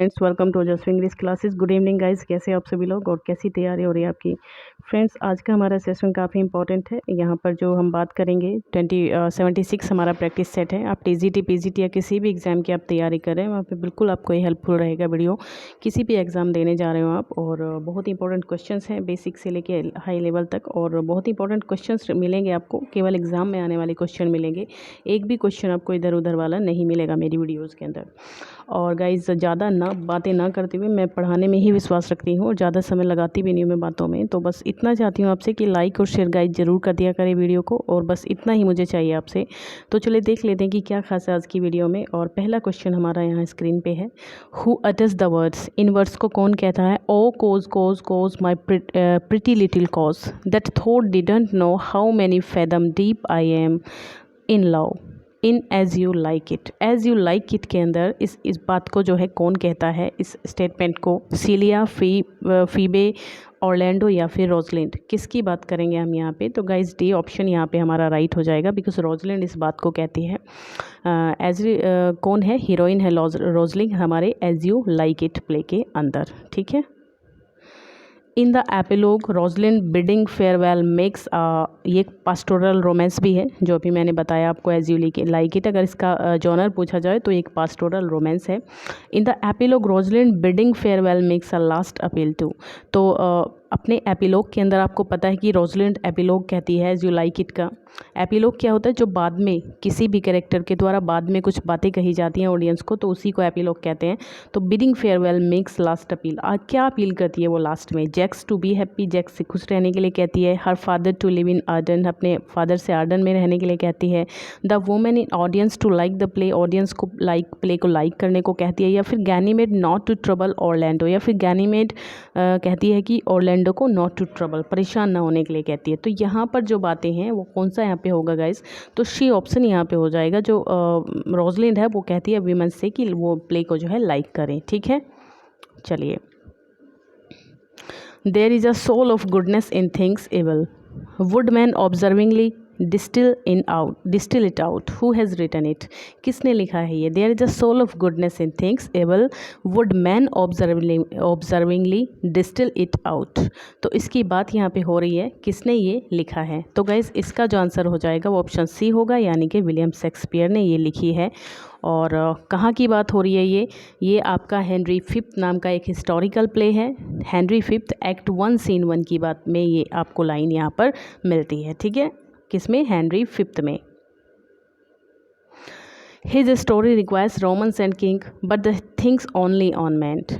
Friends, welcome to just English classes. Good evening guys, कैसे आप सभी लोग और कैसी तैयारी हो रही है आपकी। फ्रेंड्स, आज का हमारा सेशन काफ़ी इंपॉर्टेंट है। यहाँ पर जो हम बात करेंगे 76 हमारा प्रैक्टिस सेट है। आप टीजीटी पीजीटी या किसी भी एग्ज़ाम की आप तैयारी कर रहे हैं, वहाँ पे बिल्कुल आपको ये हेल्पफुल रहेगा वीडियो। किसी भी एग्ज़ाम देने जा रहे हो आप, और बहुत इंपॉर्टेंट क्वेश्चन हैं बेसिक से लेके हाई लेवल तक, और बहुत इंपॉर्टेंट क्वेश्चन मिलेंगे आपको। केवल एग्ज़ाम में आने वाले क्वेश्चन मिलेंगे, एक भी क्वेश्चन आपको इधर उधर वाला नहीं मिलेगा मेरी वीडियोज़ के अंदर। और गाइज़, ज़्यादा बातें ना करते हुए, मैं पढ़ाने में ही विश्वास रखती हूँ और ज़्यादा समय लगाती भी नहीं हूँ मैं बातों में। तो बस इतना चाहती हूँ आपसे कि लाइक और शेयर गाइज ज़रूर कर दिया करें वीडियो को, और बस इतना ही मुझे चाहिए आपसे। तो चलिए देख लेते हैं कि क्या खास है आज की वीडियो में। और पहला क्वेश्चन हमारा यहाँ स्क्रीन पे है, हु अटर्स द वर्ड्स। इन वर्ड्स को कौन कहता है? O coz coz coz my pretty little coz that thought didn't know how many fathom deep I am in love in as you like it. As you like it के अंदर इस बात को जो है कौन कहता है, इस स्टेटमेंट को? सीलिया, फीबे, ऑर्लैंडो या फिर रोजलिंड? किसकी बात करेंगे हम यहाँ पे? तो गाइज डी ऑप्शन यहाँ पे हमारा राइट हो जाएगा, बिकॉज रोजलिंड इस बात को कहती है। कौन है? हीरोइन है रोजलिंड हमारे as you like it play के अंदर। ठीक है। In the epilogue Rosalind bidding farewell makes, ये पास्टोरल रोमांस भी है, जो अभी मैंने बताया आपको एज यू लाइक इट। अगर इसका जॉनर पूछा जाए तो एक पास्टोरल रोमांस है। In the epilogue Rosalind bidding farewell makes a last appeal to. तो अपने एपिलोग के अंदर आपको पता है कि रोजलिंड एपिलोग कहती है एज यू लाइक इट का। एपिलोग क्या होता है? जो बाद में किसी भी कैरेक्टर के द्वारा बाद में कुछ बातें कही जाती हैं ऑडियंस को, तो उसी को एपिलोग कहते हैं। तो bidding farewell makes last appeal, क्या अपील करती है वो लास्ट में? Jaques to be happy, Jaques से खुश रहने के लिए कहती है। Her father to live in Arden, अपने फादर से आर्डन में रहने के लिए कहती है। The women in audience to like the play, audience को प्ले को लाइक करने को कहती है। या फिर Ganymede not to trouble Orlando, या फिर गैनीमेड कहती है कि ऑर्लैंडो को नॉट टू ट्रबल, परेशान ना होने के लिए कहती है। तो यहाँ पर जो बातें हैं वो कौन सा यहाँ पे होगा गाइस? तो शी ऑप्शन यहाँ पे हो जाएगा। जो रोजलिंड है वो कहती है वीमेन से कि वो प्ले को जो है लाइक करें। ठीक है, चलिए। There is a soul of goodness in things evil, would man observingly distil it out, who has written it? किसने लिखा है ये? There is a soul of goodness in things evil, would man observingly distil it out. तो इसकी बात यहाँ पे हो रही है, किसने ये लिखा है? तो गाइज इसका जो आंसर हो जाएगा वो ऑप्शन सी होगा, यानी कि विलियम शेक्सपियर ने ये लिखी है। और कहाँ की बात हो रही है ये आपका हेनरी फिफ्थ नाम का एक हिस्टोरिकल प्ले है। हेनरी फिफ्थ एक्ट 1 सीन 1 की बात में ये आपको लाइन यहाँ पर मिलती है। ठीक है, किसमें? हेनरी फिफ्थ में। His story requires romance and king but the things only on meant,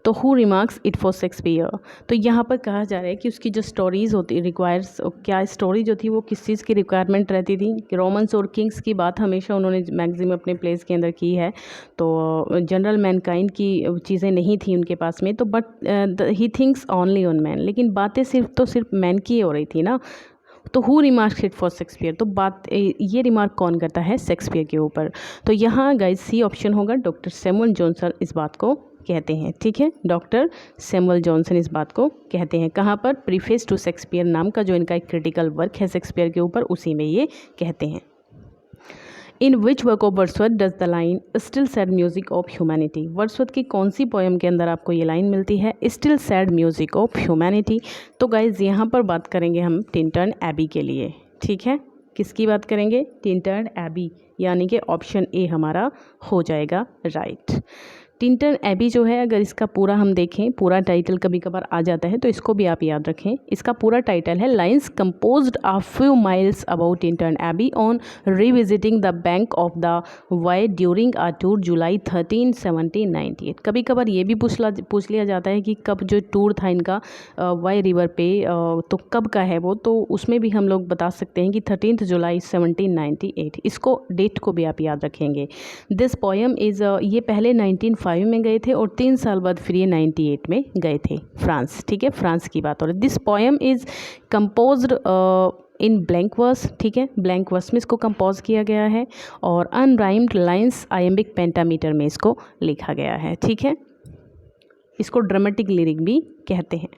तो who remarks it for Shakespeare? तो यहाँ पर कहा जा रहा है कि उसकी जो स्टोरीज़ होती रिक्वायर्स, क्या स्टोरी जो थी वो किस चीज़ की रिक्वायरमेंट रहती थी? रोमन्स और किंग्स की बात हमेशा उन्होंने मैक्सिमम अपने प्लेस के अंदर की है। तो जनरल मैनकाइंड की चीज़ें नहीं थी उनके पास में। तो but he thinks only on man, लेकिन बातें सिर्फ मैन की हो रही थी ना। तो who remarks it for Shakespeare? तो बात ये रिमार्क कौन करता है शेक्सपियर के ऊपर? तो यहाँ गाइस सी ऑप्शन होगा, डॉक्टर सैमुअल जॉनसन इस बात को कहते हैं। ठीक है, डॉक्टर सैमुअल जॉनसन इस बात को कहते हैं। कहाँ पर? प्रीफेस टू शेक्सपियर नाम का जो इनका एक क्रिटिकल वर्क है शेक्सपियर के ऊपर, उसी में ये कहते हैं। In which work of Wordsworth does the line still sad music of humanity? Wordsworth की कौन सी पोएम के अंदर आपको ये लाइन मिलती है, still sad music of humanity? तो गाइज यहाँ पर बात करेंगे हम टिंटन एबी के लिए। ठीक है, किसकी बात करेंगे? टिंटन एबी, यानी कि ऑप्शन ए हमारा हो जाएगा राइट। टिंटन एबी जो है, अगर इसका पूरा हम देखें, पूरा टाइटल कभी कभार आ जाता है तो इसको भी आप याद रखें। इसका पूरा टाइटल है lines composed a few miles about Tintern Abbey on revisiting the bank of the Wye during a tour July 13, 1798। कभी कभार ये भी पूछ लिया जाता है कि कब जो टूर था इनका वाई रिवर पे, तो कब का है वो? तो उसमें भी हम लोग बता सकते हैं कि 13 जुलाई 1798। इसको डेट को भी आप याद रखेंगे। दिस पोएम इज़, ये पहले 1905 में गए थे और 3 साल बाद फिर ये 98 में गए थे फ्रांस। ठीक है, फ्रांस की बात हो रही है। This poem is composed in blank verse. ठीक है, ब्लैंक वर्स में इसको कंपोज किया गया है, और अनराइम्ड लाइन्स आयम्बिक पेंटामीटर में इसको लिखा गया है। ठीक है, इसको ड्रामेटिक लिरिक भी कहते हैं।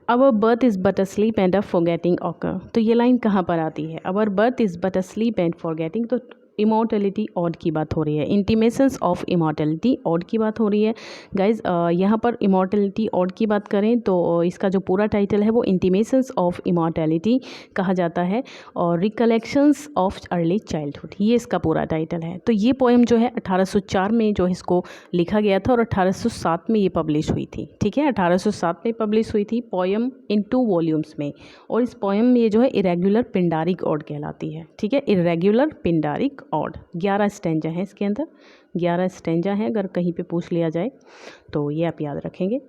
अवर birth is but a slip and a forgetting occur, तो ये लाइन कहाँ पर आती है? अवर birth is but a slip and forgetting, तो इमॉर्टलिटी ऑड की बात हो रही है, इंटीमेशंस ऑफ इमॉर्टलिटी ऑड की बात हो रही है गाइज। यहाँ पर इमॉर्टलिटी ऑड की बात करें तो इसका जो पूरा टाइटल है वो इंटीमेशंस ऑफ इमॉर्टलिटी कहा जाता है, और रिकलेक्शंस ऑफ अर्ली चाइल्डहुड, ये इसका पूरा टाइटल है। तो ये पोएम जो है 1804 में जो इसको लिखा गया था और 1807 में ये पब्लिश हुई थी। ठीक है, 1807 में पब्लिश हुई थी पोएम इन 2 वॉल्यूम्स में। और इस पोएम में ये जो है इरेगुलर पिंडारिक ऑड कहलाती है। ठीक है, इरेगुलर पिंडारिक ऑड। 11 स्टैंजा हैं इसके अंदर, 11 स्टैंजा हैं, अगर कहीं पे पूछ लिया जाए तो ये आप याद रखेंगे।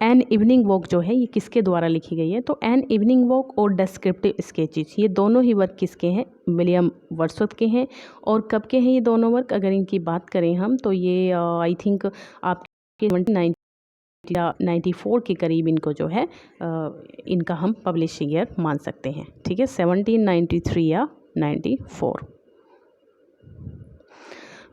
एन इवनिंग वॉक जो है ये किसके द्वारा लिखी गई है, तो एन इवनिंग वॉक और डिस्क्रिप्टिव स्केचेस, ये दोनों ही वर्क किसके हैं, विलियम वर्ड्सवर्थ के हैं। और कब के हैं ये दोनों वर्क, अगर इनकी बात करें हम तो ये आई थिंक आपके 94 के करीब इनको जो है इनका हम पब्लिशिंग ईयर मान सकते हैं। ठीक है, 1793 या 94।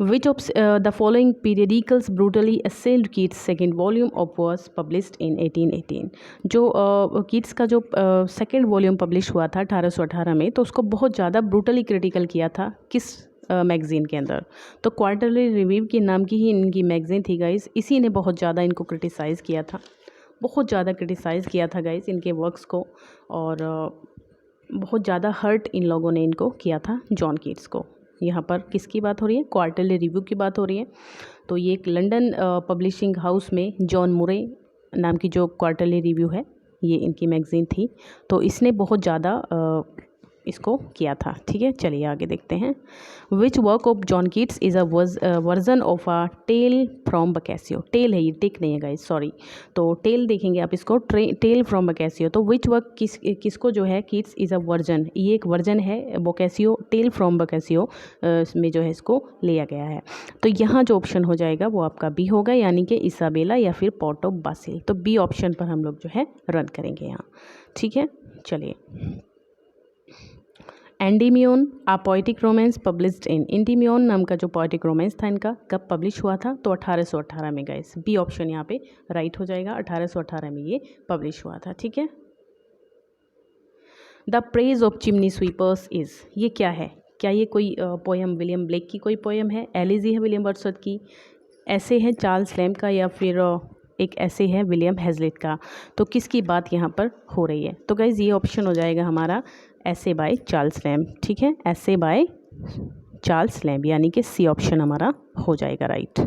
Which of the following periodicals brutally assailed Keats' second volume of was published in 1818? जो कीट्स का जो सेकेंड वॉल्यूम पब्लिश हुआ था 1818 में, तो उसको बहुत ज़्यादा ब्रूटली क्रिटिकल किया था किस मैगज़ीन के अंदर, तो क्वार्टरली रिव्यू के नाम की ही इनकी मैगज़ीन थी गाइस। इसी ने बहुत ज़्यादा इनको क्रिटिसाइज़ किया था, बहुत ज़्यादा क्रिटिसाइज़ किया था गाइस इनके वर्क्स को, और बहुत ज़्यादा हर्ट इन लोगों ने इनको किया था जॉन कीट्स को। यहाँ पर किसकी बात हो रही है, क्वार्टरली रिव्यू की बात हो रही है। तो ये एक लंदन पब्लिशिंग हाउस में जॉन मुरे नाम की जो क्वार्टरली रिव्यू है, ये इनकी मैगज़ीन थी। तो इसने बहुत ज़्यादा इसको किया था। ठीक है, चलिए आगे देखते हैं। Which work of John Keats is a version of a tale from Boccaccio. Tale है ये, टिक नहीं है गाइस, सॉरी। तो टेल देखेंगे आप इसको, टेल फ्रॉम बकैसियो। तो विच वर्क किसको जो है, कीट्स इज़ अ वर्जन, ये एक वर्जन है बकैसियो, टेल फ्रॉम बकैसियो में जो है इसको लिया गया है। तो यहाँ जो ऑप्शन हो जाएगा वो आपका बी होगा, यानी कि इसाबेला या फिर पॉर्ट ऑफ बासिल। तो बी ऑप्शन पर हम लोग जो है रन करेंगे यहाँ। ठीक है, चलिए। एंडीमियोन आ पोइटिक रोमांस पब्लिश्ड इन, एंडीमियोन नाम का जो पोइटिक रोमांस था इनका कब पब्लिश हुआ था, तो 1818 में गाइस। बी ऑप्शन यहाँ पे राइट हो जाएगा, 1818 में ये पब्लिश हुआ था। ठीक है। The praise of chimney sweepers is, ये क्या है, क्या ये कोई पोएम विलियम ब्लेक की कोई पोएम है, एलिजी है विलियम वर्ड्सवर्थ की, ऐसे है चार्ल्स लैम्ब का, या फिर एक ऐसे है विलियम हैजलिट का। तो किसकी बात यहाँ पर हो रही है, तो गाइज ये ऑप्शन हो जाएगा हमारा ऐसे बाय चार्ल्स लैम्ब। ठीक है, ऐसे बाय चार्ल्स लैम्ब, यानी कि सी ऑप्शन हमारा हो जाएगा राइट।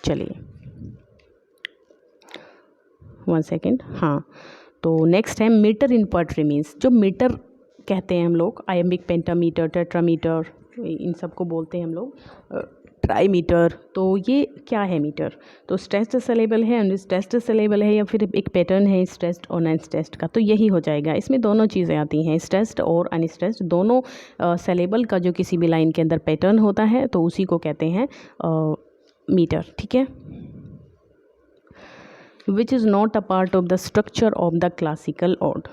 चलिए 1 सेकेंड। हाँ, तो नेक्स्ट है मीटर इन पोएट्री मीन्स, जो मीटर कहते हैं हम लोग, आयम्बिक, पेंटामीटर, टेट्रामीटर, इन सबको बोलते हैं हम लोग, ट्राईमीटर। तो ये क्या है मीटर, तो स्ट्रेस्ड सिलेबल है, अनस्ट्रेस्ड सिलेबल है, या फिर एक पैटर्न है स्ट्रेस्ड और अनस्ट्रेस्ड का, तो यही हो जाएगा। इसमें दोनों चीज़ें आती हैं, स्ट्रेस्ड और अनस्ट्रेस्ड दोनों। सिलेबल का जो किसी भी लाइन के अंदर पैटर्न होता है तो उसी को कहते हैं मीटर। ठीक है। विच is not a part of the structure of the classical odd,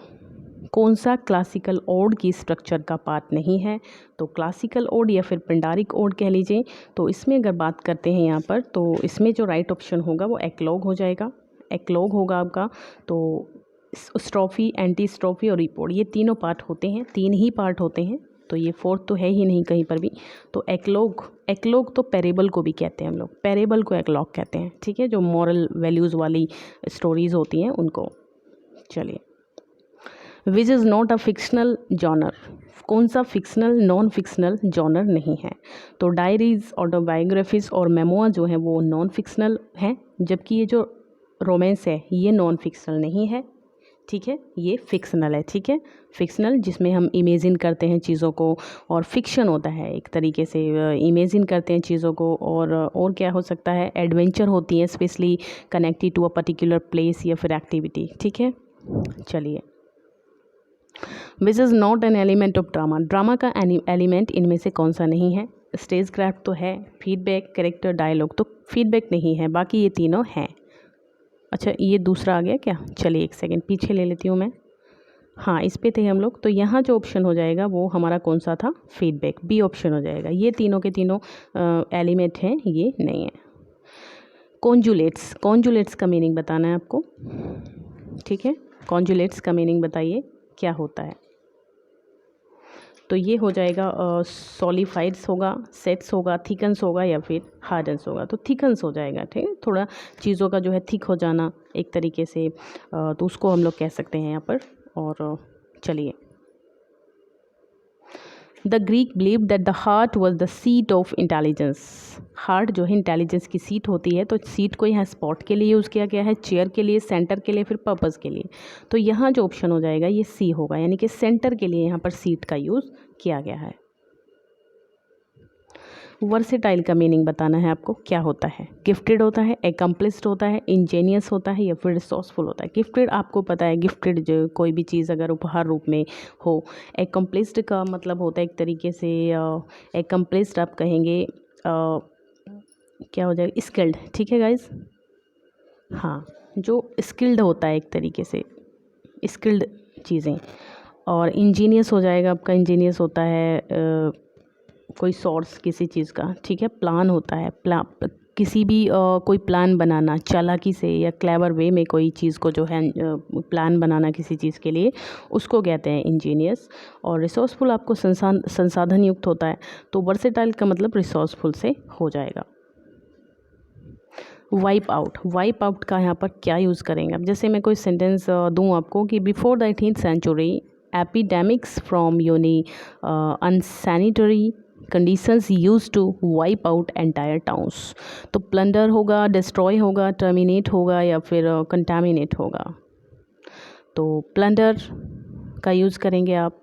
कौन सा क्लासिकल ओड की स्ट्रक्चर का पार्ट नहीं है, तो क्लासिकल ओड या फिर पिंडारिक ओड कह लीजिए। तो इसमें अगर बात करते हैं यहाँ पर, तो इसमें जो राइट ऑप्शन होगा वो एक्लॉग हो जाएगा, एक्लॉग होगा आपका। तो स्ट्रोफी, एंटी स्ट्रोफी और रिपोर्ट, ये तीनों पार्ट होते हैं, 3 ही पार्ट होते हैं, तो ये फोर्थ तो है ही नहीं कहीं पर भी। तो एक्लॉग तो पैरेबल को भी कहते हैं हम लोग, पैरेबल को एक्लॉग कहते हैं। ठीक है, जो मॉरल वैल्यूज़ वाली स्टोरीज़ होती हैं उनको। चलिए, which is not a fictional genre, कौन सा फिक्शनल नॉन फिक्शनल जॉनर नहीं है, तो डायरीज, ऑटोबायोग्राफीज और मेमोआ जो है वो नॉन फिक्शनल हैं, जबकि ये जो रोमांस है ये नॉन फिक्शनल नहीं है। ठीक है, ये फिक्शनल है। ठीक है, फिक्शनल जिसमें हम इमेजिन करते हैं चीज़ों को, और फिक्शन होता है एक तरीके से इमेजिन करते हैं चीज़ों को, और क्या हो सकता है, एडवेंचर होती है specially connected to a particular place या फिर एक्टिविटी। ठीक है, चलिए। Which is not an element of drama, drama का एलिमेंट इनमें से कौन सा नहीं है, स्टेज क्राफ्ट तो है, फीडबैक, कैरेक्टर, डायलॉग, तो फीडबैक नहीं है, बाकी ये तीनों हैं। अच्छा, ये दूसरा आ गया क्या, चलिए 1 सेकेंड पीछे ले लेती हूँ मैं। हाँ, इस पे थे हम लोग, तो यहाँ जो ऑप्शन हो जाएगा वो हमारा कौन सा था, फीडबैक, बी ऑप्शन हो जाएगा। ये तीनों के तीनों एलिमेंट हैं, ये नहीं है। कॉन्जुलेट्स, कॉन्जुलेट्स का मीनिंग बताना है आपको। ठीक है, कॉन्जुलेट्स का मीनिंग बताइए क्या होता है। तो ये हो जाएगा सॉलिफाइड्स होगा, सेट्स होगा, थिकन्स होगा या फिर हार्डन्स होगा। तो थिकन्स हो जाएगा, ठीक है, थोड़ा चीज़ों का जो है थिक हो जाना एक तरीके से, तो उसको हम लोग कह सकते हैं यहाँ पर। और चलिए, the Greek believe that the heart was the seat of intelligence. Heart जो है इंटेलिजेंस की सीट होती है, तो सीट को यहाँ स्पॉट के लिए यूज़ किया गया है, चेयर के लिए, सेंटर के लिए, फिर पर्पज़ के लिए। तो यहाँ जो ऑप्शन हो जाएगा ये सी होगा, यानी कि सेंटर के लिए यहाँ पर सीट का यूज़ किया गया है। वर्सेटाइल का मीनिंग बताना है आपको, क्या होता है। गिफ्टेड होता है, एकम्प्लिस्ड होता है, इंजीनियस होता है या फिर रिसोर्सफुल होता है। गिफ्टेड आपको पता है, गिफ्टेड जो कोई भी चीज़ अगर उपहार रूप में हो। एकम्प्लिस्ड का मतलब होता है एक तरीके से, एकम्प्लिस्ड आप कहेंगे क्या हो जाएगा, स्किल्ड, ठीक है गाइज। हाँ, जो स्किल्ड होता है एक तरीके से, स्किल्ड चीज़ें। और इंजीनियस हो जाएगा आपका, इंजीनियस होता है कोई सोर्स किसी चीज़ का, ठीक है। प्लान होता है, किसी भी कोई प्लान बनाना चालाकी से या क्लेवर वे में कोई चीज़ को जो है प्लान बनाना किसी चीज़ के लिए, उसको कहते हैं इंजीनियस। और रिसोर्सफुल आपको संसाधन युक्त होता है, तो वर्सेटाइल का मतलब रिसोर्सफुल से हो जाएगा। वाइप आउट, वाइप आउट का यहाँ पर क्या यूज़ करेंगे। अब जैसे मैं कोई सेंटेंस दूँ आपको कि before the 18th century epidemics from uni unsanitary conditions use to wipe out entire towns. तो प्लंडर होगा, डिस्ट्रॉय होगा, टर्मिनेट होगा या फिर कंटामिनेट होगा। तो प्लंडर का यूज़ करेंगे आप।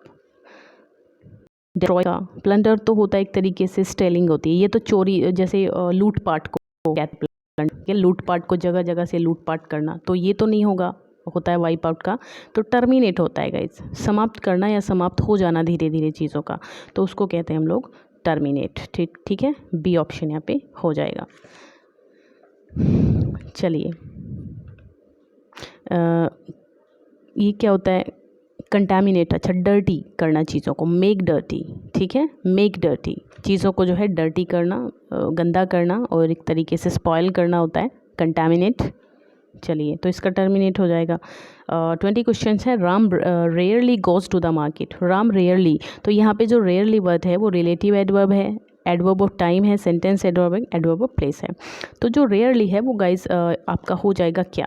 डिस्ट्रॉय का, प्लंडर तो होता है एक तरीके से स्टेलिंग होती है, ये तो चोरी, जैसे लूटपाट को कहते हैं, लूटपाट को जगह जगह से लूटपाट करना, तो ये तो नहीं होगा, होता है वाइप आउट का। तो टर्मिनेट होता है गाइस, समाप्त करना या समाप्त हो जाना धीरे धीरे चीज़ों का, तो उसको कहते हैं हम लोग टर्मिनेट। ठीक है, बी ऑप्शन यहाँ पे हो जाएगा। चलिए, ये क्या होता है, कंटामिनेट, अच्छा, डर्टी करना चीज़ों को, मेक डर्टी, ठीक है, मेक डर्टी, चीज़ों को जो है डर्टी करना, गंदा करना और एक तरीके से स्पॉइल करना होता है कंटामिनेट। चलिए, तो इसका टर्मिनेट हो जाएगा। 20 क्वेश्चन है। Ram rarely goes to the market. Ram rarely, तो यहाँ पे जो रेयरली वर्ड है वो रिलेटिव एडवर्ब है, एडवर्ब ऑफ टाइम है, सेंटेंस एडवर्ब है, एडवर्ब ऑफ प्लेस है। तो जो रेयरली है वो गाइस आपका हो जाएगा क्या,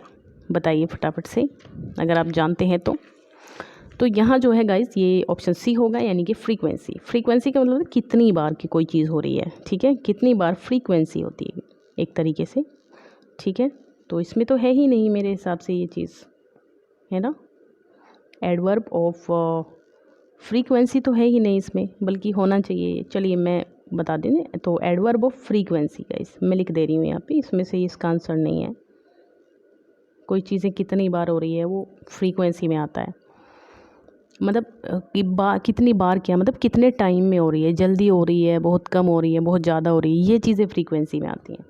बताइए फटाफट से, अगर आप जानते हैं तो यहाँ जो है गाइस ये ऑप्शन सी होगा, यानी कि फ्रीक्वेंसी। फ्रीक्वेंसी का मतलब कितनी बार की कोई चीज़ हो रही है, ठीक है, कितनी बार फ्रीक्वेंसी होती है एक तरीके से, ठीक है। तो इसमें तो है ही नहीं मेरे हिसाब से ये चीज़, है ना, एडवर्ब ऑफ फ्रीक्वेंसी तो है ही नहीं इसमें, बल्कि होना चाहिए। चलिए मैं बता दें, तो एडवर्ब ऑफ फ्रीक्वेंसी गाइस मैं लिख दे रही हूँ यहाँ पे, इसमें से इसका आंसर नहीं है। कोई चीज़ें कितनी बार हो रही है वो फ्रीक्वेंसी में आता है, मतलब कितनी बार, क्या मतलब कितने टाइम में हो रही है, जल्दी हो रही है, बहुत कम हो रही है, बहुत ज़्यादा हो रही है, ये चीज़ें फ्रीक्वेंसी में आती हैं।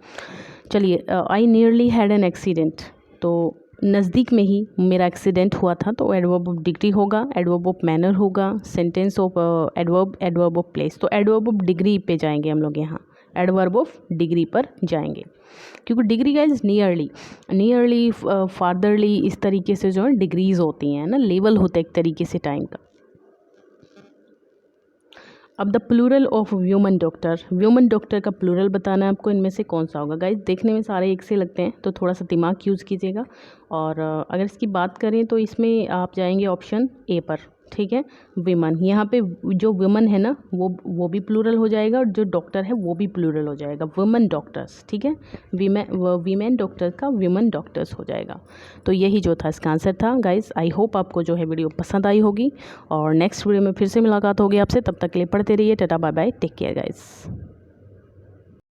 चलिए, आई नियरली हैड एन एक्सीडेंट, तो नज़दीक में ही मेरा एक्सीडेंट हुआ था, तो एडवर्ब ऑफ डिग्री होगा, एडवर्ब ऑफ मैनर होगा, sentence of adverb of place. तो एडवर्ब ऑफ डिग्री पे जाएंगे हम लोग, यहाँ एडवर्ब ऑफ डिग्री पर जाएंगे, क्योंकि डिग्री गाइज नियरली फार्दरली इस तरीके से जो है डिग्रीज होती हैं ना, लेवल होता है एक तरीके से टाइम का। अब the plural of woman doctor, woman doctor का प्लूरल बताना है आपको, इनमें से कौन सा होगा। गाइज देखने में सारे एक से लगते हैं, तो थोड़ा सा दिमाग यूज़ कीजिएगा। और अगर इसकी बात करें तो इसमें आप जाएंगे ऑप्शन ए पर, ठीक है, विमन। यहाँ पे जो विमन है ना वो भी प्लूरल हो जाएगा, और जो डॉक्टर है वो भी प्लूरल हो जाएगा, वुमेन डॉक्टर्स, ठीक है, वीमेन डॉक्टर का विमन डॉक्टर्स हो जाएगा। तो यही जो था इसका आंसर था गाइस। आई होप आपको जो है वीडियो पसंद आई होगी, और नेक्स्ट वीडियो में फिर से मुलाकात होगी आपसे, तब तक के लिए पढ़ते रहिए। Tata bye bye, take care guys.